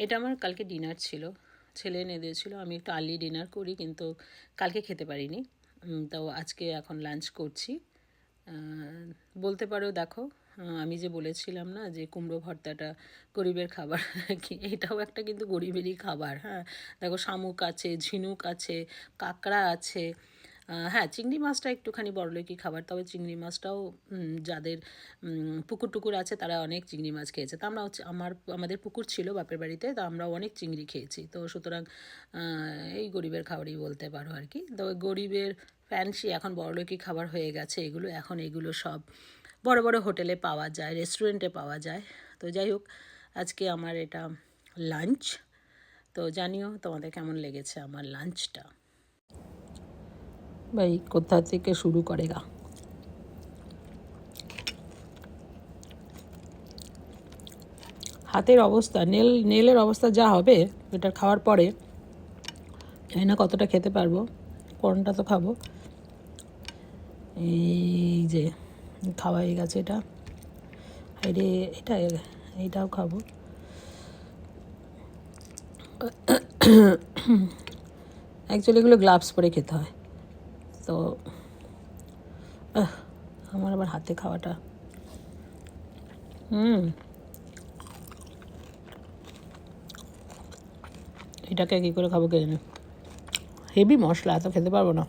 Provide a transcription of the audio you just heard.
এটা আমার কালকে ডিনার ছিল, ছেলে এনে দিয়েছিল। আমি একটু আর্লি ডিনার করি, কিন্তু কালকে খেতে পারিনি। তো আজকে এখন লাঞ্চ করছি। বলতে পারো দেখো, আমি যে বলেছিলাম না যে কুমড়ো ভর্তাটা গরিবের খাবার, কি এটাও একটা কিন্তু গরিবেরই খাবার। হ্যাঁ, দেখো শামুক আছে, ঝিনুক আছে, কাঁকড়া আছে। হ্যাঁ, চিংড়ি মাছটা একটুখানি বড়লোকি খাবার, তবে চিংড়ি মাছটাও যাদের পুকুর টুকুর আছে তারা অনেক চিংড়ি মাছ খেয়েছে। তা আমরা হচ্ছে আমাদের পুকুর ছিল বাপের বাড়িতে, তো আমরা অনেক চিংড়ি খেয়েছি। তো সুতরাং এই গরিবের খাবারই বলতে পারো আর কি। তো গরিবের ফ্যান্সি এখন বড়লোকি খাবার হয়ে গেছে এগুলো। এখন এগুলো সব বড় বড় হোটেলে পাওয়া যায়, রেস্টুরেন্টে পাওয়া যায়। তো যাই হোক, আজকে আমার এটা লাঞ্চ। তো জানিও তোমাদের কেমন লেগেছে আমার লাঞ্চটা। ভাই কোথা থেকে শুরু করেগা। হাতের অবস্থা, নেলের অবস্থা যা হবে এটা খাওয়ার পরে, জানি না কতটা খেতে পারবো। কোনটা তো খাবো, এই যে খাওয়া হয়ে গেছে এটা। রে এটা, এইটাও খাবো। অ্যাকচুয়ালি এগুলো গ্লাভস পরে খেতে হয়। তো আমার আবার হাতে খাওয়াটা এটাকে কী করে খাবো কে জানে। হেভি মশলা, এত খেতে পারবো না।